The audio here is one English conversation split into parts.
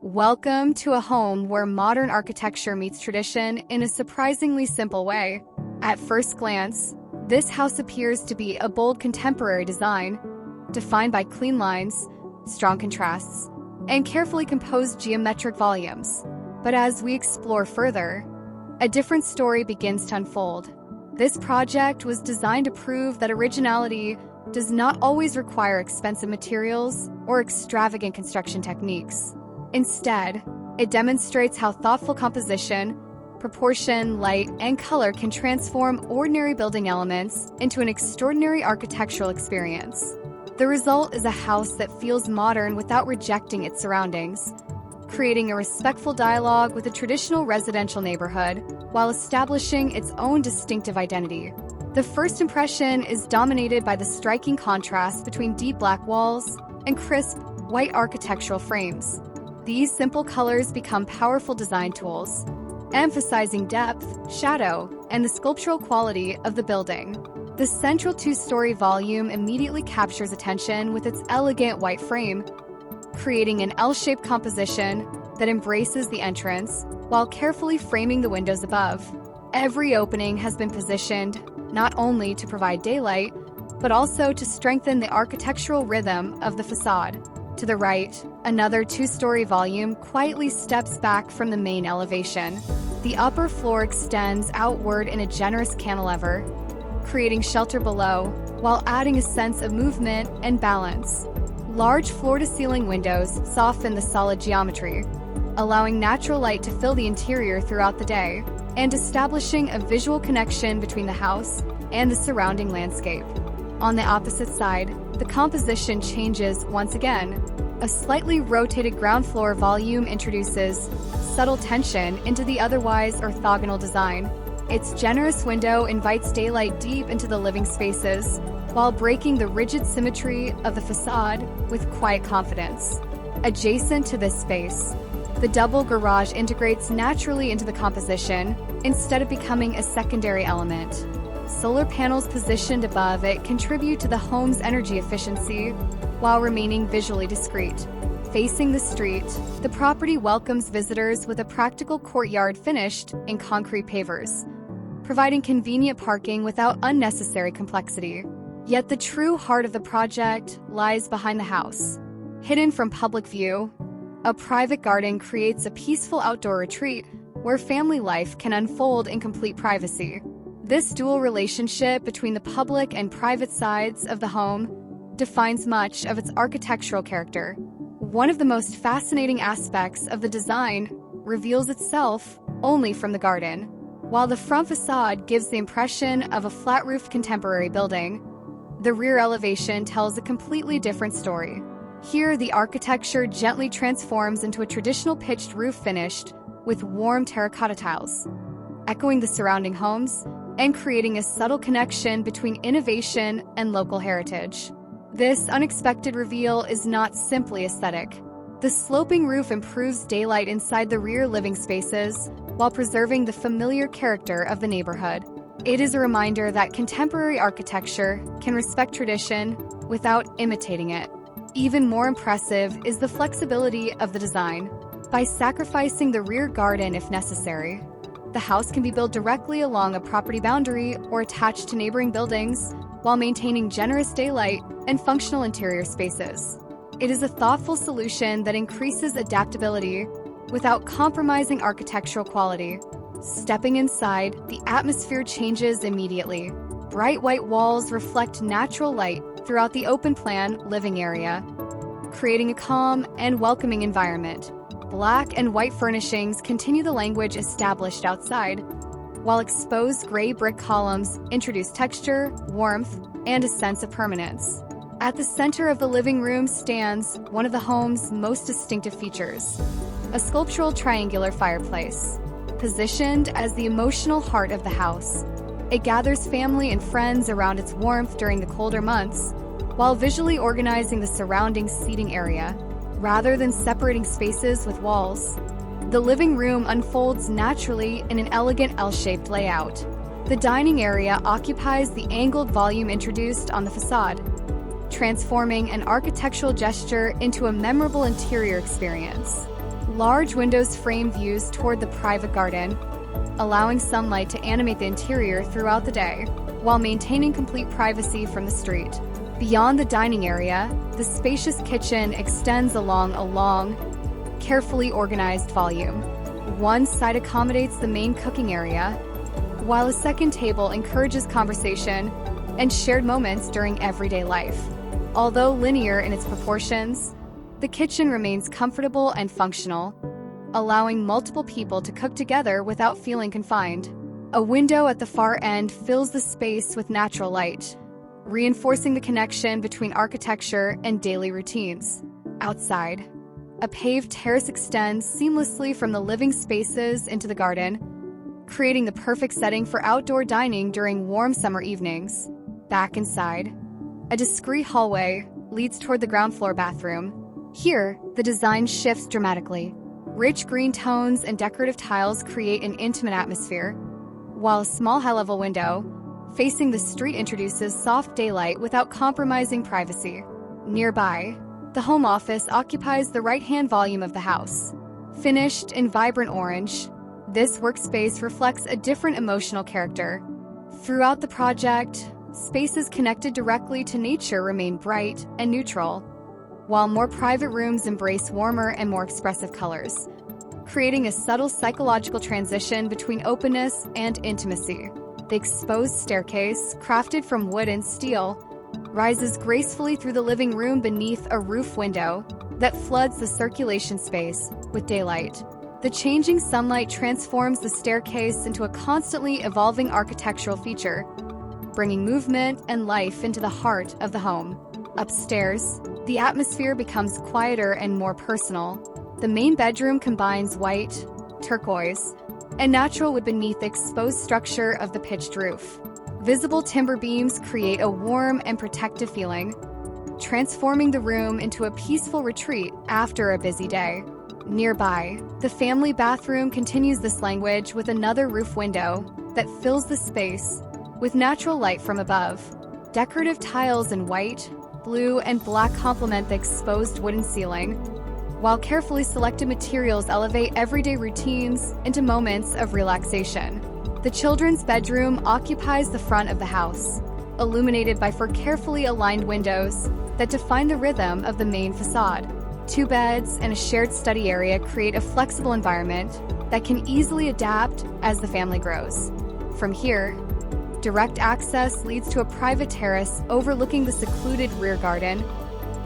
Welcome to a home where modern architecture meets tradition in a surprisingly simple way. At first glance, this house appears to be a bold contemporary design, defined by clean lines, strong contrasts, and carefully composed geometric volumes. But as we explore further, a different story begins to unfold. This project was designed to prove that originality does not always require expensive materials or extravagant construction techniques. Instead, it demonstrates how thoughtful composition, proportion, light, and color can transform ordinary building elements into an extraordinary architectural experience. The result is a house that feels modern without rejecting its surroundings, creating a respectful dialogue with a traditional residential neighborhood while establishing its own distinctive identity. The first impression is dominated by the striking contrast between deep black walls and crisp, white architectural frames. These simple colors become powerful design tools, emphasizing depth, shadow, and the sculptural quality of the building. The central two-story volume immediately captures attention with its elegant white frame, creating an L-shaped composition that embraces the entrance while carefully framing the windows above. Every opening has been positioned not only to provide daylight, but also to strengthen the architectural rhythm of the facade. To the right, another two-story volume quietly steps back from the main elevation. The upper floor extends outward in a generous cantilever, creating shelter below while adding a sense of movement and balance. Large floor-to-ceiling windows soften the solid geometry, allowing natural light to fill the interior throughout the day and establishing a visual connection between the house and the surrounding landscape. On the opposite side, the composition changes once again. A slightly rotated ground floor volume introduces subtle tension into the otherwise orthogonal design. Its generous window invites daylight deep into the living spaces, while breaking the rigid symmetry of the facade with quiet confidence. Adjacent to this space, the double garage integrates naturally into the composition instead of becoming a secondary element. Solar panels positioned above it contribute to the home's energy efficiency while remaining visually discreet. Facing the street, the property welcomes visitors with a practical courtyard finished in concrete pavers, providing convenient parking without unnecessary complexity. Yet the true heart of the project lies behind the house. Hidden from public view, a private garden creates a peaceful outdoor retreat where family life can unfold in complete privacy. This dual relationship between the public and private sides of the home defines much of its architectural character. One of the most fascinating aspects of the design reveals itself only from the garden. While the front facade gives the impression of a flat-roofed contemporary building, the rear elevation tells a completely different story. Here, the architecture gently transforms into a traditional pitched roof finished with warm terracotta tiles, echoing the surrounding homes and creating a subtle connection between innovation and local heritage. This unexpected reveal is not simply aesthetic. The sloping roof improves daylight inside the rear living spaces while preserving the familiar character of the neighborhood. It is a reminder that contemporary architecture can respect tradition without imitating it. Even more impressive is the flexibility of the design. By sacrificing the rear garden if necessary, the house can be built directly along a property boundary or attached to neighboring buildings while maintaining generous daylight and functional interior spaces. It is a thoughtful solution that increases adaptability without compromising architectural quality. Stepping inside, the atmosphere changes immediately. Bright white walls reflect natural light throughout the open-plan living area, creating a calm and welcoming environment. Black and white furnishings continue the language established outside, while exposed gray brick columns introduce texture, warmth, and a sense of permanence. At the center of the living room stands one of the home's most distinctive features, a sculptural triangular fireplace. Positioned as the emotional heart of the house, it gathers family and friends around its warmth during the colder months, while visually organizing the surrounding seating area. Rather than separating spaces with walls, the living room unfolds naturally in an elegant L-shaped layout. The dining area occupies the angled volume introduced on the facade, transforming an architectural gesture into a memorable interior experience. Large windows frame views toward the private garden, allowing sunlight to animate the interior throughout the day, while maintaining complete privacy from the street. Beyond the dining area, the spacious kitchen extends along a long, carefully organized volume. One side accommodates the main cooking area, while a second table encourages conversation and shared moments during everyday life. Although linear in its proportions, the kitchen remains comfortable and functional, allowing multiple people to cook together without feeling confined. A window at the far end fills the space with natural light, reinforcing the connection between architecture and daily routines. Outside, a paved terrace extends seamlessly from the living spaces into the garden, creating the perfect setting for outdoor dining during warm summer evenings. Back inside, a discreet hallway leads toward the ground floor bathroom. Here, the design shifts dramatically. Rich green tones and decorative tiles create an intimate atmosphere, while a small high-level window facing the street introduces soft daylight without compromising privacy. Nearby, the home office occupies the right-hand volume of the house. Finished in vibrant orange, this workspace reflects a different emotional character. Throughout the project, spaces connected directly to nature remain bright and neutral, while more private rooms embrace warmer and more expressive colors, creating a subtle psychological transition between openness and intimacy. The exposed staircase, crafted from wood and steel, rises gracefully through the living room beneath a roof window that floods the circulation space with daylight. The changing sunlight transforms the staircase into a constantly evolving architectural feature, bringing movement and life into the heart of the home. Upstairs, the atmosphere becomes quieter and more personal. The main bedroom combines white, turquoise, and natural wood beneath the exposed structure of the pitched roof. Visible timber beams create a warm and protective feeling, transforming the room into a peaceful retreat after a busy day. Nearby, the family bathroom continues this language with another roof window that fills the space with natural light from above. Decorative tiles in white, blue, and black complement the exposed wooden ceiling, while carefully selected materials elevate everyday routines into moments of relaxation. The children's bedroom occupies the front of the house, illuminated by four carefully aligned windows that define the rhythm of the main facade. Two beds and a shared study area create a flexible environment that can easily adapt as the family grows. From here, direct access leads to a private terrace overlooking the secluded rear garden,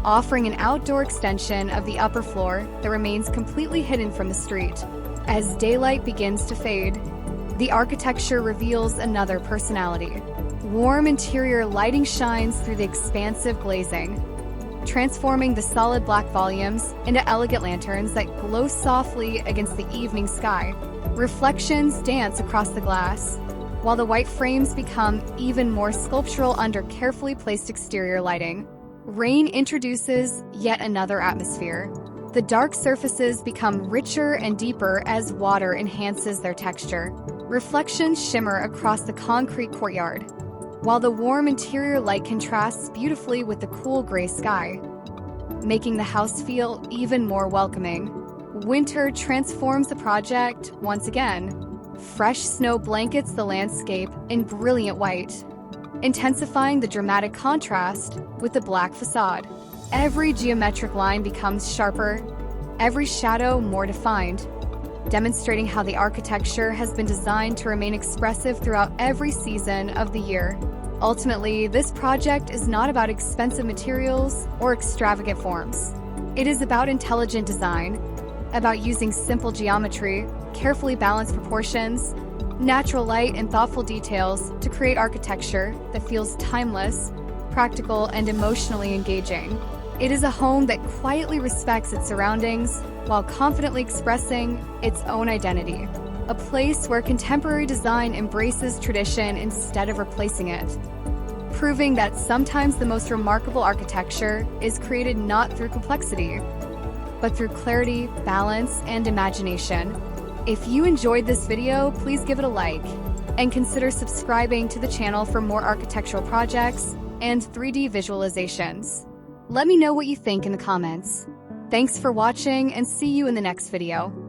offering an outdoor extension of the upper floor that remains completely hidden from the street. As daylight begins to fade, the architecture reveals another personality. Warm interior lighting shines through the expansive glazing, transforming the solid black volumes into elegant lanterns that glow softly against the evening sky. Reflections dance across the glass, while the white frames become even more sculptural under carefully placed exterior lighting. Rain introduces yet another atmosphere. The dark surfaces become richer and deeper as water enhances their texture. Reflections shimmer across the concrete courtyard, while the warm interior light contrasts beautifully with the cool gray sky, making the house feel even more welcoming. Winter transforms the project once again. Fresh snow blankets the landscape in brilliant white, intensifying the dramatic contrast with the black facade. Every geometric line becomes sharper, every shadow more defined, demonstrating how the architecture has been designed to remain expressive throughout every season of the year. Ultimately, this project is not about expensive materials or extravagant forms. It is about intelligent design, about using simple geometry, carefully balanced proportions, natural light, and thoughtful details to create architecture that feels timeless, practical, and emotionally engaging. It is a home that quietly respects its surroundings while confidently expressing its own identity. A place where contemporary design embraces tradition instead of replacing it, proving that sometimes the most remarkable architecture is created not through complexity, but through clarity, balance, and imagination. If you enjoyed this video, please give it a like. and consider subscribing to the channel for more architectural projects and 3D visualizations. Let me know what you think in the comments. Thanks for watching and see you in the next video.